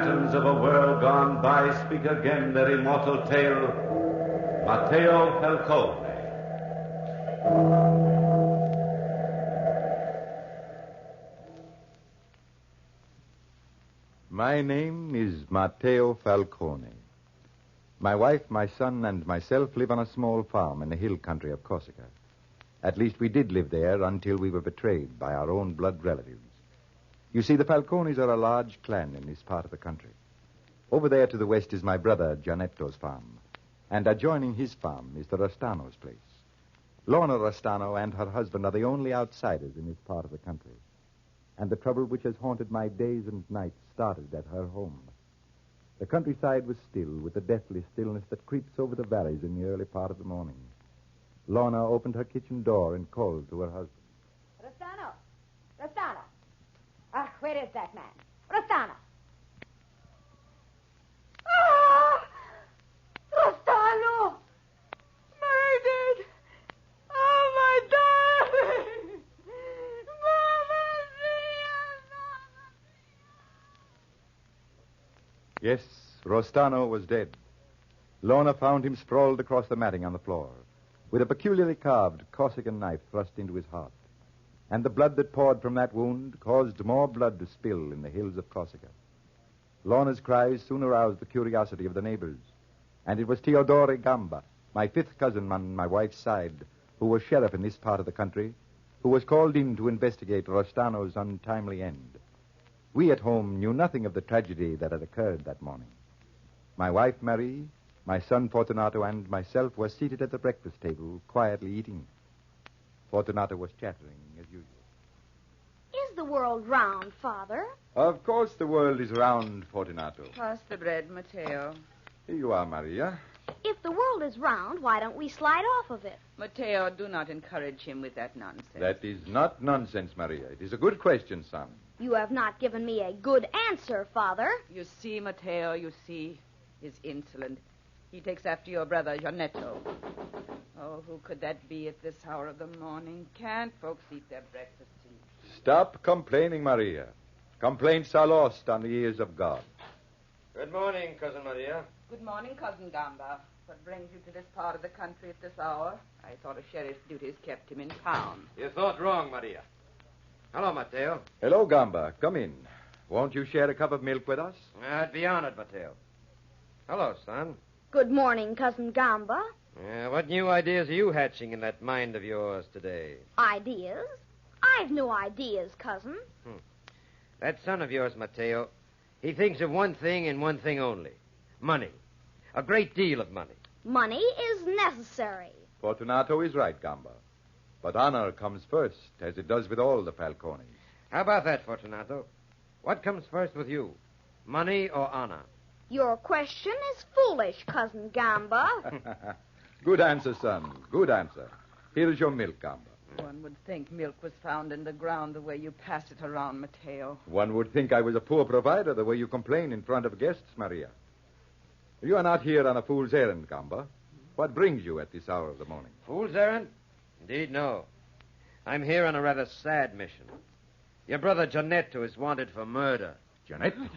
phantoms of a world gone by speak again their immortal tale. Mateo Falcone. My name is Mateo Falcone. My wife, my son, and myself live on a small farm in the hill country of Corsica. At least we did live there until we were betrayed by our own blood relatives. You see, the Falcones are a large clan in this part of the country. Over there to the west is my brother Giannetto's farm, and adjoining his farm is the Rostano's place. Lorna Rostano and her husband are the only outsiders in this part of the country. And the trouble which has haunted my days and nights started at her home. The countryside was still with the deathly stillness that creeps over the valleys in the early part of the morning. Lorna opened her kitchen door and called to her husband. Rostano! Rostano! Where is that man? Rostano! Ah! Rostano! Murdered! Oh, my darling! Mama mia! Yes, Rostano was dead. Lorna found him sprawled across the matting on the floor, with a peculiarly carved Corsican knife thrust into his heart. And the blood that poured from that wound caused more blood to spill in the hills of Corsica. Lorna's cries soon aroused the curiosity of the neighbors, and it was Teodore Gamba, my fifth cousin on my wife's side, who was sheriff in this part of the country, who was called in to investigate Rostano's untimely end. We at home knew nothing of the tragedy that had occurred that morning. My wife, Marie, my son, Fortunato, and myself were seated at the breakfast table, quietly eating. Fortunato was chattering, as usual. Is the world round, Father? Of course the world is round, Fortunato. Pass the bread, Mateo. Here you are, Maria. If the world is round, why don't we slide off of it? Mateo, do not encourage him with that nonsense. That is not nonsense, Maria. It is a good question, son. You have not given me a good answer, Father. You see, Mateo, you see. He's insolent. He takes after your brother, Giannetto. Oh, who could that be at this hour of the morning? Can't folks eat their breakfast tea? Stop complaining, Maria. Complaints are lost on the ears of God. Good morning, Cousin Maria. Good morning, Cousin Gamba. What brings you to this part of the country at this hour? I thought a sheriff's duties kept him in town. You thought wrong, Maria. Hello, Mateo. Hello, Gamba. Come in. Won't you share a cup of milk with us? I'd be honored, Mateo. Hello, son. Good morning, Cousin Gamba. What new ideas are you hatching in that mind of yours today? Ideas? I've no ideas, cousin. That son of yours, Mateo, he thinks of one thing and one thing only. Money. A great deal of money. Money is necessary. Fortunato is right, Gamba. But honor comes first, as it does with all the Falcones. How about that, Fortunato? What comes first with you? Money or honor? Your question is foolish, Cousin Gamba. Good answer, son. Good answer. Here is your milk, Gamba. One would think milk was found in the ground the way you pass it around, Mateo. One would think I was a poor provider the way you complain in front of guests, Maria. You are not here on a fool's errand, Gamba. What brings you at this hour of the morning? Fool's errand? Indeed, no. I'm here on a rather sad mission. Your brother Giannetto is wanted for murder. Giannetto?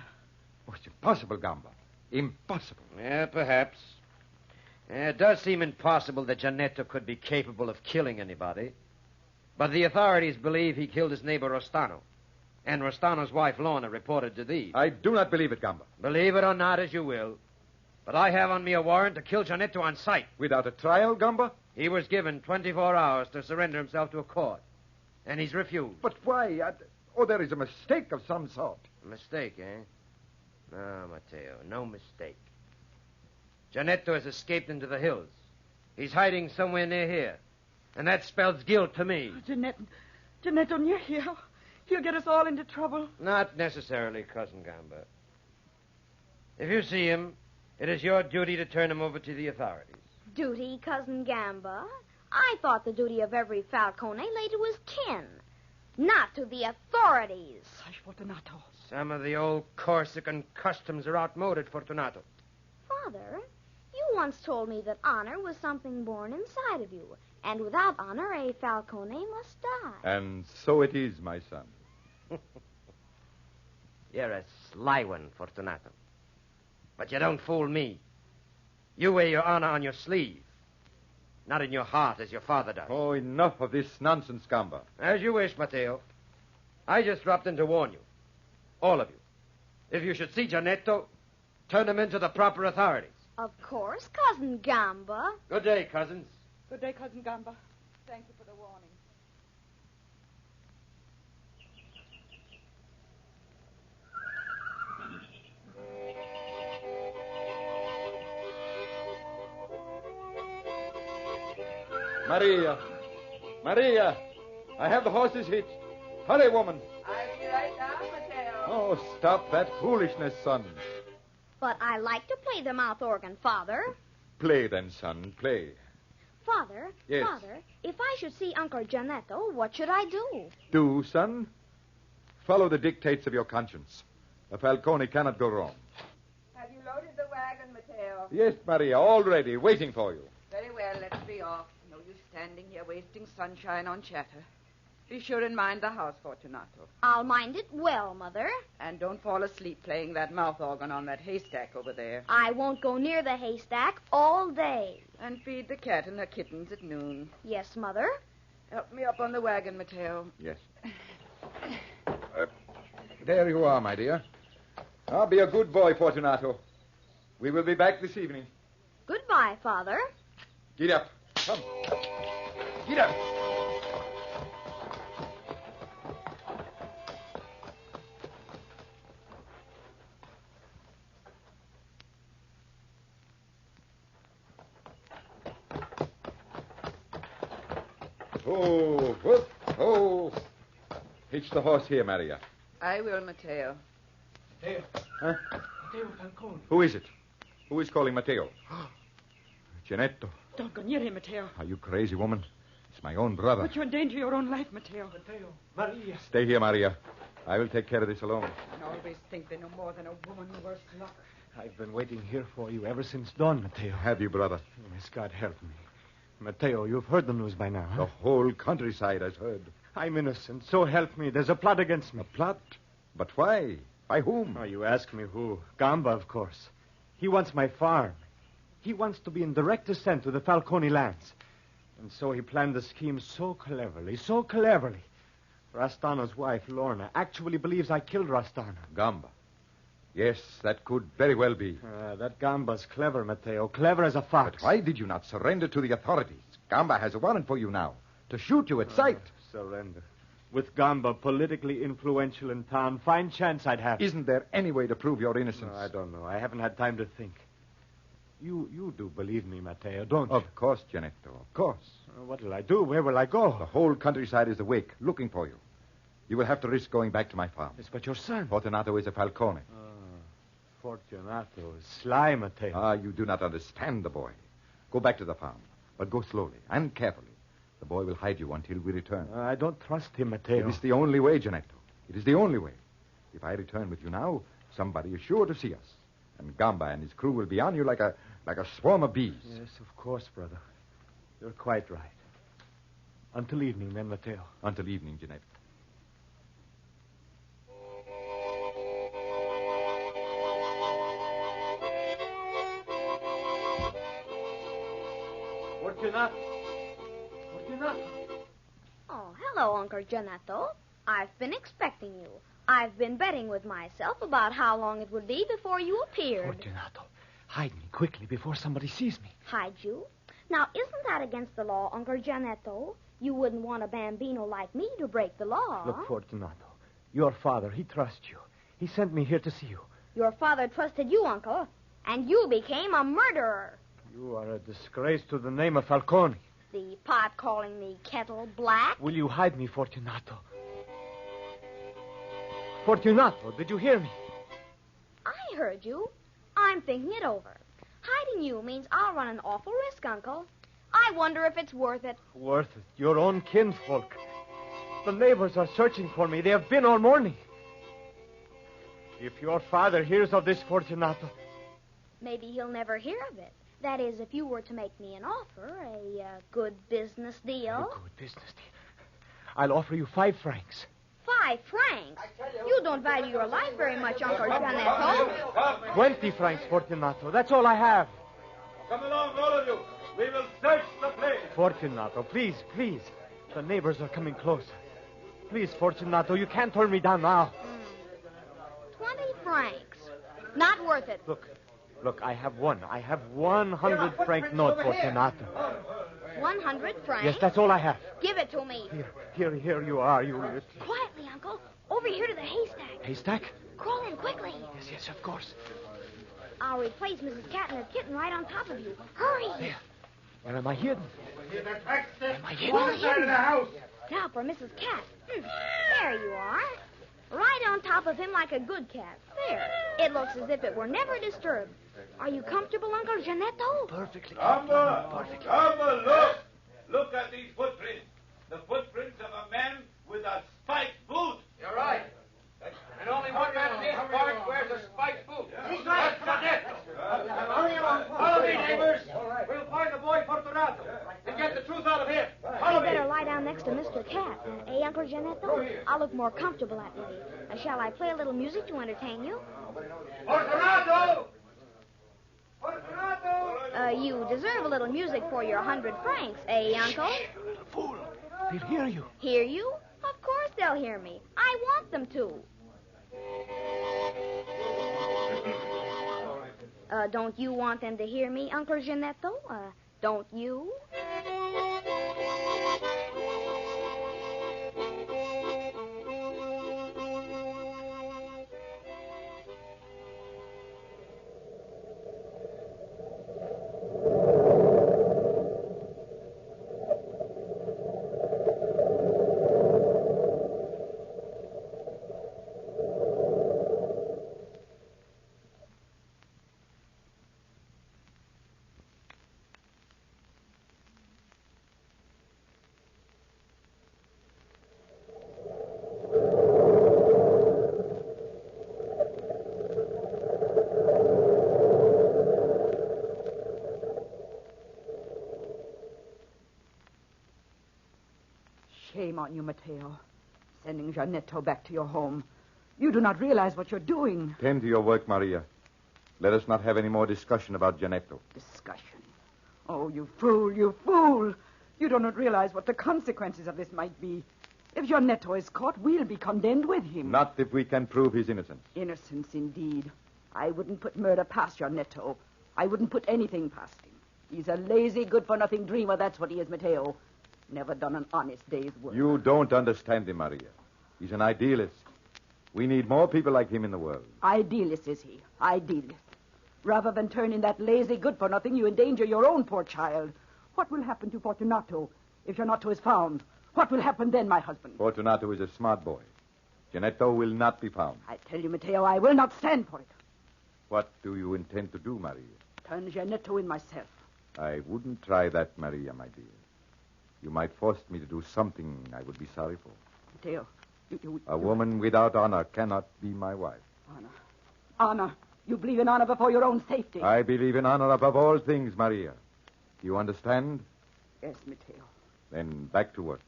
Oh, it's impossible, Gamba. Impossible. Yeah, perhaps. It does seem impossible that Giannetto could be capable of killing anybody. But the authorities believe he killed his neighbor Rostano. And Rostano's wife, Lorna, reported to thee. I do not believe it, Gamba. Believe it or not as you will. But I have on me a warrant to kill Giannetto on sight. Without a trial, Gamba? He was given 24 hours to surrender himself to a court. And he's refused. But why? There is a mistake of some sort. A mistake, eh? No, Mateo, no mistake. Giannetto has escaped into the hills. He's hiding somewhere near here. And that spells guilt to me. Giannetto near here. He'll get us all into trouble. Not necessarily, Cousin Gamba. If you see him, it is your duty to turn him over to the authorities. Duty, Cousin Gamba? I thought the duty of every Falcone lay to his kin, not to the authorities. Fortunato. Some of the old Corsican customs are outmoded, Fortunato. Father, you once told me that honor was something born inside of you, and without honor, a Falcone must die. And so it is, my son. You're a sly one, Fortunato. But you don't fool me. You wear your honor on your sleeve, not in your heart as your father does. Oh, enough of this nonsense, Gamba. As you wish, Mateo. I just dropped in to warn you. All of you. If you should see Giannetto, turn him into the proper authorities. Of course, Cousin Gamba. Good day, cousins. Good day, Cousin Gamba. Thank you for the warning. Maria! Maria! I have the horses hitched. Hurry, woman. I'll be right down, Mateo. Oh, stop that foolishness, son. But I like to play the mouth organ, Father. Play then, son, play. Father, Yes? Father, if I should see Uncle Giannetto, what should I do? Do, son. Follow the dictates of your conscience. A Falcone cannot go wrong. Have you loaded the wagon, Mateo? Yes, Maria, all ready, waiting for you. Very well, let's be off. No use standing here wasting sunshine on chatter. Be sure and mind the house, Fortunato. I'll mind it well, Mother. And don't fall asleep playing that mouth organ on that haystack over there. I won't go near the haystack all day. And feed the cat and her kittens at noon. Yes, Mother. Help me up on the wagon, Mateo. Yes. There you are, my dear. I'll be a good boy, Fortunato. We will be back this evening. Goodbye, Father. Get up. Come. Get up. Oh, whoop, oh. Hitch the horse here, Maria. I will, Mateo. Mateo. Huh? Mateo Falcone. Who is it? Who is calling Mateo? Giannetto. Don't go near him, Mateo. Are you crazy, woman? It's my own brother. But you endanger your own life, Mateo. Mateo. Maria. Stay here, Maria. I will take care of this alone. I always think they know more than a woman, worse luck. I've been waiting here for you ever since dawn, Mateo. Have you, brother? Yes, God help me. Mateo, you've heard the news by now, huh? The whole countryside has heard. I'm innocent. So help me. There's a plot against me. A plot? But why? By whom? Oh, you ask me who. Gamba, of course. He wants my farm. He wants to be in direct descent to the Falcone lands. And so he planned the scheme so cleverly. Rastano's wife, Lorna, actually believes I killed Rastano. Gamba. Yes, that could very well be. That Gamba's clever, Mateo. Clever as a fox. But why did you not surrender to the authorities? Gamba has a warrant for you now. To shoot you at sight. Surrender. With Gamba politically influential in town, fine chance I'd have. Isn't there any way to prove your innocence? I don't know. I haven't had time to think. You do believe me, Mateo, don't you? Of course, Giannetto, of course. What will I do? Where will I go? The whole countryside is awake, looking for you. You will have to risk going back to my farm. Yes, but your son. Fortunato is a Falcone. Fortunato is sly, Mateo. You do not understand the boy. Go back to the farm, but go slowly and carefully. The boy will hide you until we return. I don't trust him, Mateo. It is the only way, Giannetto. It is the only way. If I return with you now, somebody is sure to see us. And Gamba and his crew will be on you like a swarm of bees. Yes, of course, brother. You're quite right. Until evening, then, Mateo. Until evening, Giannetto. Fortunato. Oh, hello, Uncle Giannetto. I've been expecting you. I've been betting with myself about how long it would be before you appeared. Fortunato, hide me quickly before somebody sees me. Hide you? Now, isn't that against the law, Uncle Giannetto? You wouldn't want a bambino like me to break the law. Look, Fortunato, your father, he trusts you. He sent me here to see you. Your father trusted you, Uncle, and you became a murderer. You are a disgrace to the name of Falcone. The pot calling me kettle black. Will you hide me, Fortunato? Fortunato, did you hear me? I heard you. I'm thinking it over. Hiding you means I'll run an awful risk, Uncle. I wonder if it's worth it. Worth it. Your own kinsfolk. The neighbors are searching for me. They have been all morning. If your father hears of this, Fortunato... Maybe he'll never hear of it. That is, if you were to make me an offer, a good business deal. A good business deal. I'll offer you 5 francs. francs? You don't value your life very much, Uncle Janetto. 20 francs, Fortunato. That's all I have. Come along, all of you. We will search the place. Fortunato, please, please. The neighbors are coming closer. Please, Fortunato, you can't turn me down now. 20 francs. Not worth it. Look, I have one. I have 100-franc note, Fortunato. 100 francs? Yes, that's all I have. Give it to me. Here you are, you... Quietly, Uncle. Over here to the haystack. Haystack? Crawl in quickly. Yes, of course. I'll replace Mrs. Cat and her kitten right on top of you. Hurry. There. Where am I hidden? Am I hidden? Well hidden. Of the house. Now for Mrs. Cat. There you are. Right on top of him like a good cat. There. It looks as if it were never disturbed. Are you comfortable, Uncle Janetto? Perfectly. Gamba, Gamba, look. Look at these footprints. The footprints of a man with a spiked boot. You're right. And only one man in this park wears a spiked boot. He's right. That's Janetto. Follow me, neighbors. We'll find the boy Fortunato and get the truth out of him. You better lie down next to Mr. Cat. Eh, Uncle Janetto? I'll look more comfortable that way. Shall I play a little music to entertain you? Fortunato! Fortunato! You deserve a little music for your 100 francs, eh, Uncle? You little fool. They'll hear you. Hear you? Of course they'll hear me. I want them to. Don't you want them to hear me, Uncle Janetto? Don't you? Shame on you, Mateo. Sending Janetto back to your home. You do not realize what you're doing. Tend to your work, Maria. Let us not have any more discussion about Janetto. Discussion. Oh, you fool, you fool. You do not realize what the consequences of this might be. If Janetto is caught, we'll be condemned with him. Not if we can prove his innocence. Innocence, indeed. I wouldn't put murder past Janetto. I wouldn't put anything past him. He's a lazy, good-for-nothing dreamer, that's what he is, Mateo. Never done an honest day's work. You don't understand him, Maria. He's an idealist. We need more people like him in the world. Idealist, is he? Idealist. Rather than turn in that lazy good-for-nothing, you endanger your own poor child. What will happen to Fortunato if Janetto is found? What will happen then, my husband? Fortunato is a smart boy. Janetto will not be found. I tell you, Mateo, I will not stand for it. What do you intend to do, Maria? Turn Janetto in myself. I wouldn't try that, Maria, my dear. You might force me to do something I would be sorry for. Mateo, A woman without honor cannot be my wife. Honor. Honor. You believe in honor before your own safety. I believe in honor above all things, Maria. Do you understand? Yes, Mateo. Then back to work.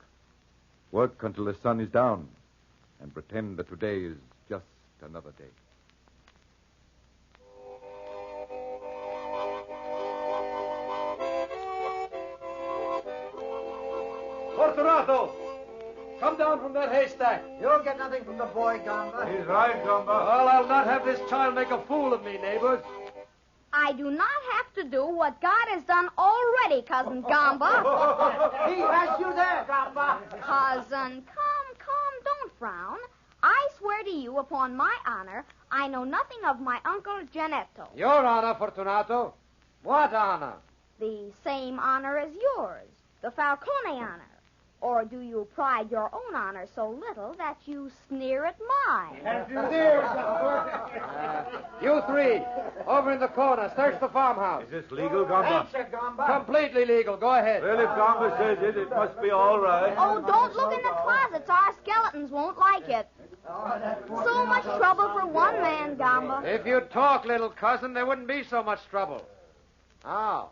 Work until the sun is down, and pretend that today is just another day. Fortunato! Come down from that haystack. You'll get nothing from the boy, Gamba. He's right, Gamba. Well, I'll not have this child make a fool of me, neighbors. I do not have to do what God has done already, Cousin Gamba. He has you there, Gamba. Cousin, come, don't frown. I swear to you upon my honor, I know nothing of my Uncle Janetto. Your honor, Fortunato. What honor? The same honor as yours, the Falcone honor. Or do you pride your own honor so little that you sneer at mine? You three, over in the corner, search the farmhouse. Is this legal, Gamba? Answer, Gamba. Completely legal. Go ahead. Well, if Gamba says it, it must be all right. Oh, don't look in the closets. Our skeletons won't like it. So much trouble for one man, Gamba. If you'd talk, little cousin, there wouldn't be so much trouble. Oh,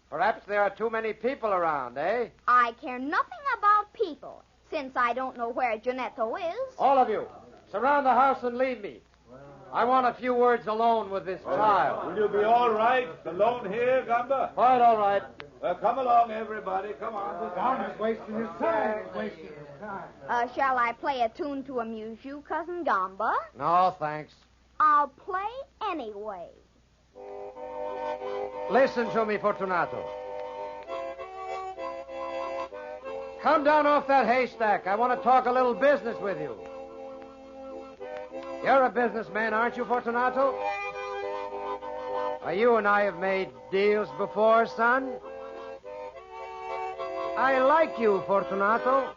perhaps there are too many people around, eh? I care nothing about people. since I don't know where Janetto is. All of you, surround the house and leave me. I want a few words alone with this child. Will you be all right alone here, Gamba? Quite all right. Come along, everybody. Come on. Gamba's wasting his time. Wasting his time. Shall I play a tune to amuse you, Cousin Gamba? No, thanks. I'll play anyway. Listen to me, Fortunato. Come down off that haystack. I want to talk a little business with you. You're a businessman, aren't you, Fortunato? Why, you and I have made deals before, son. I like you, Fortunato.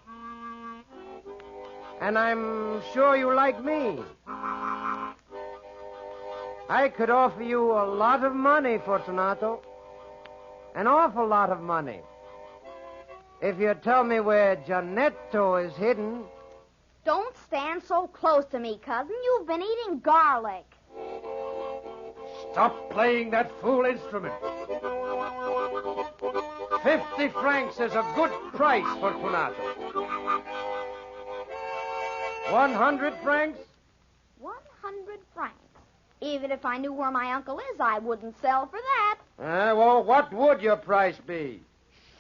And I'm sure you like me. I could offer you a lot of money, Fortunato. An awful lot of money. If you tell me where Janetto is hidden. Don't stand so close to me, cousin. You've been eating garlic. Stop playing that fool instrument. 50 francs is a good price, Fortunato. 100 francs? 100 francs. Even if I knew where my uncle is, I wouldn't sell for that. Well, what would your price be?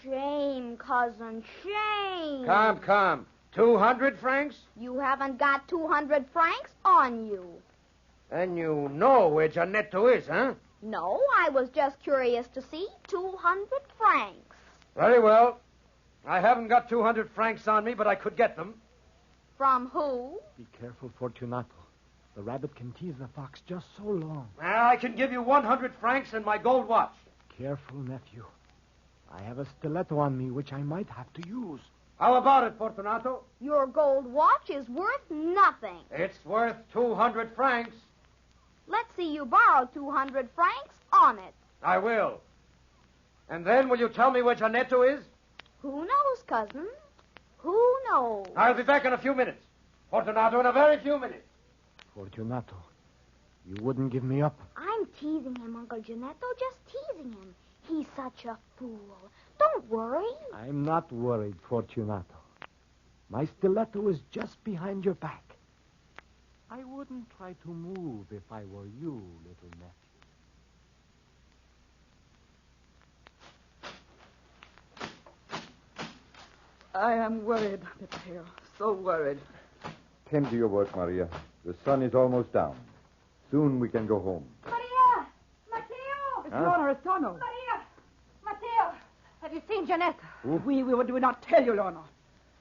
Shame, cousin, shame. Come. 200 francs? You haven't got 200 francs on you. And you know where Janetto is, huh? No, I was just curious to see 200 francs. Very well. I haven't got 200 francs on me, but I could get them. From who? Be careful, Fortunato. The rabbit can tease the fox just so long. I can give you 100 francs and my gold watch. Careful, nephew. I have a stiletto on me which I might have to use. How about it, Fortunato? Your gold watch is worth nothing. It's worth 200 francs. Let's see you borrow 200 francs on it. I will. And then will you tell me where Janetto is? Who knows, cousin? Who knows? I'll be back in a few minutes. Fortunato, in a very few minutes. Fortunato, you wouldn't give me up. I'm teasing him, Uncle Janetto, just teasing him. He's such a fool. Don't worry. I'm not worried, Fortunato. My stiletto is just behind your back. I wouldn't try to move if I were you, little nephew. I am worried, Mateo. So worried. Tend to your work, Maria. The sun is almost down. Soon we can go home. Maria! Mateo! It's Lorna Restano. Maria! Mateo! Have you seen Janetto? We would not tell you, Lorna.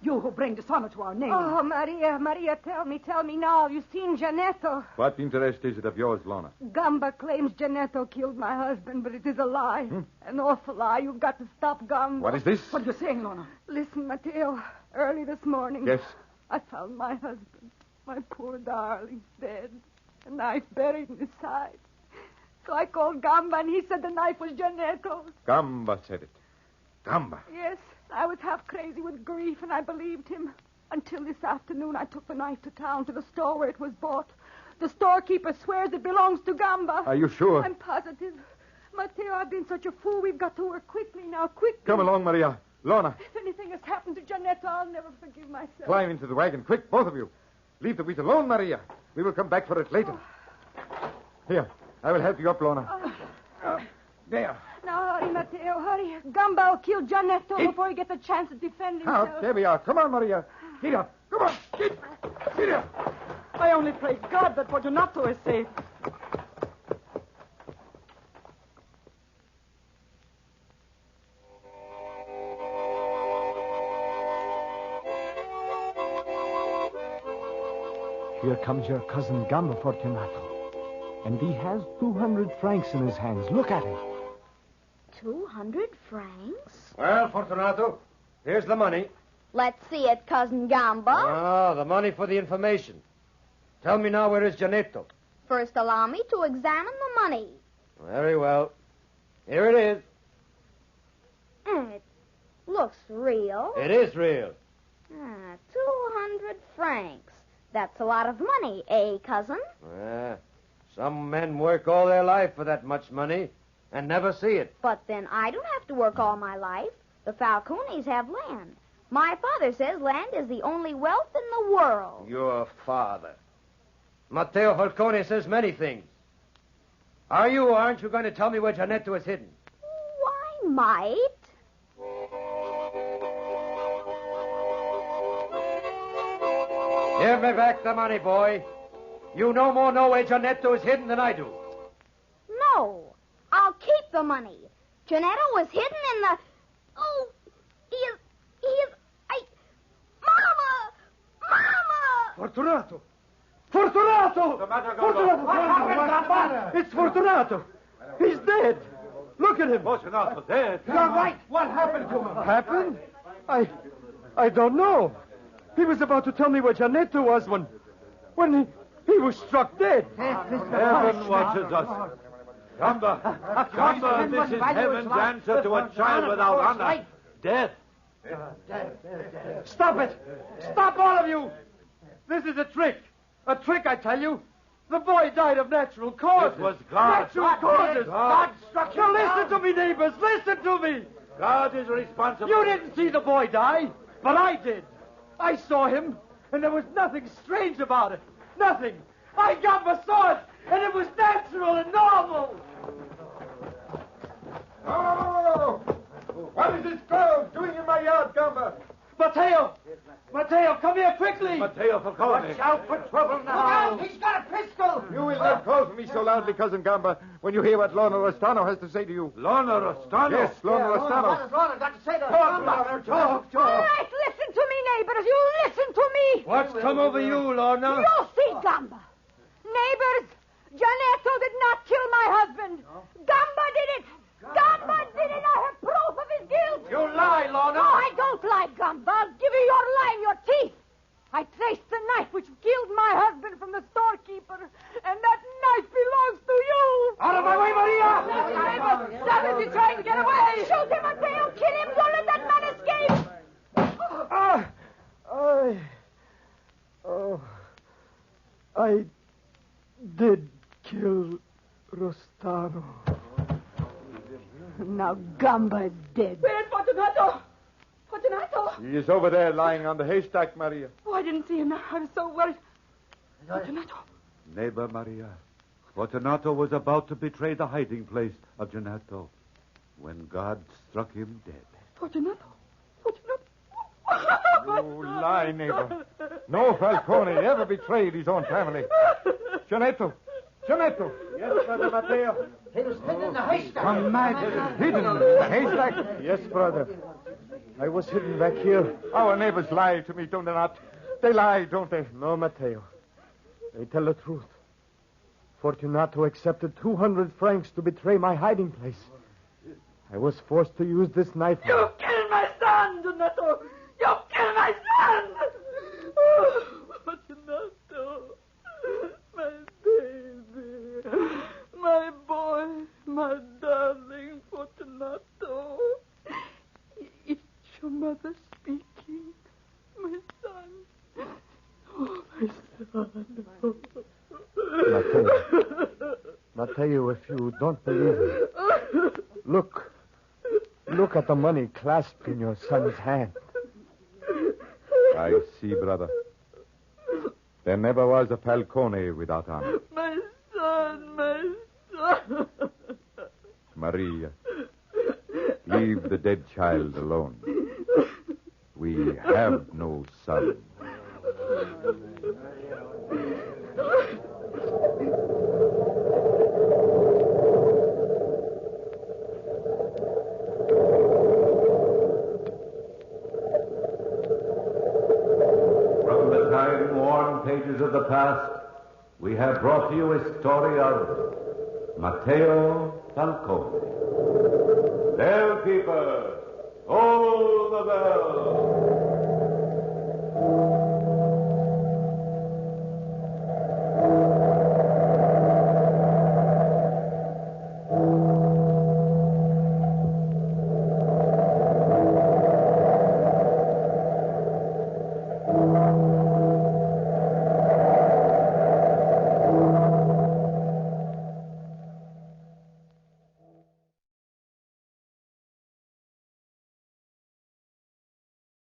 You who bring dishonor to our name. Oh, Maria, tell me now. You seen Janetto? What interest is it of yours, Lorna? Gamba claims Janetto killed my husband, but it is a lie. An awful lie. You've got to stop Gamba. What is this? What are you saying, Lorna? Listen, Mateo. Early this morning. Yes. I found my husband, my poor darling, dead. A knife buried in his side. So I called Gamba, and he said the knife was Janetto's. Gamba said it. Gamba. Yes, I was half crazy with grief, and I believed him. Until this afternoon, I took the knife to town, to the store where it was bought. The storekeeper swears it belongs to Gamba. Are you sure? I'm positive. Mateo, I've been such a fool. We've got to work quickly now, quickly. Come along, Maria. Lorna, If anything has happened to Janetto, I'll never forgive myself. climb into the wagon. Quick, both of you. Leave the wheat alone, Maria. We will come back for it later. Here, I will help you up, Lorna. There. Now, hurry, Mateo, hurry. Gamba will kill Janetto before he gets a chance to defend himself. Out. There we are. Come on, Maria. Get up. Come on. Get up. I only pray God that Fortunato is safe. Here comes your cousin Gamba, Fortunato. And he has 200 francs in his hands. Look at him. 200 francs? Well, Fortunato, here's the money. Let's see it, Cousin Gamba. Ah, the money for the information. Tell me now, where is Janetto? First, allow me to examine the money. Very well. Here it is. It looks real. It is real. 200 francs. That's a lot of money, eh, cousin? Some men work all their life for that much money and never see it. But then I don't have to work all my life. The Falcones have land. My father says land is the only wealth in the world. Your father. Mateo Falcone says many things. Are you or aren't you going to tell me where Giannetto is hidden? Why, might. Give me back the money, boy. You no more know where Giannetto is hidden than I do. No, I'll keep the money. Giannetto was hidden in the... Oh, he is... Mama! Fortunato! Fortunato! The matter, Fortunato! It's Fortunato! He's dead! Look at him! Fortunato dead. You're right. What happened to him? Happened? I don't know. He was about to tell me where Giannetto was when he was struck dead. Heaven watches us. Gamba, this is heaven's answer to a child without honor. Death. Stop it! Stop, all of you! This is a trick. A trick, I tell you. The boy died of natural causes. It was God. Natural causes. God struck him. Now listen to me, neighbors. Listen to me. God is responsible. You didn't see the boy die, but I did. I saw him, and there was nothing strange about it. Nothing. I got my sword, and it was natural and normal. Oh! What is this girl doing in my yard, Gamba? Mateo! Mateo, come here quickly! Mateo Falcone. Watch out for trouble now. He's got a pistol. You will not call for me so loudly, Cousin Gamba, when you hear what Lorna Rostano has to say to you. Lorna Rostano? Yes, Lorna What Rostano. has Lorna got to say to Talk. All right, listen to me, neighbors. You listen to me. What's come over you, Lorna? You see, Gamba. Neighbors, Giannetto did not kill my husband. Gamba did it. Gamba did it. I have proof of his guilt. You lie, Lorna. No, I don't lie, Gamba. I'll give you your lie and your teeth. I traced the knife which killed my husband from the storekeeper, and that knife belongs to you. Out of my way, Maria! Stop it, you're trying to get away. Shoot him, Mateo. Kill him. Don't let that man escape. I did kill Rostano. Now Gamba is dead. Where's Fortunato? Fortunato? He is over there lying on the haystack, Maria. Oh, I didn't see him. I was so worried. Fortunato. Neighbor Maria, Fortunato was about to betray the hiding place of Giannetto when God struck him dead. Fortunato. You lie, neighbor. No Falcone ever betrayed his own family. Giannetto. Yes, Brother Mateo. He was hidden in the haystack. Come back. Hidden in the haystack. Yes, brother. I was hidden back here. Our neighbors lie to me, don't they not? They lie, don't they? No, Mateo. They tell the truth. Fortunato accepted 200 francs to betray my hiding place. I was forced to use this knife. You killed my son, Donato. You killed my son. Oh, Fortunato. My baby. My boy. My darling Fortunato. It's your mother speaking. My son. Oh, my son. Mateo, if you don't believe me, look at the money clasped in your son's hand. I see, brother. There never was a Falcone without honor. My son. Maria, leave the dead child alone. We have no son. From the time-worn pages of the past, we have brought to you a story of Mateo Falcone. Bell keeper, hold the bell.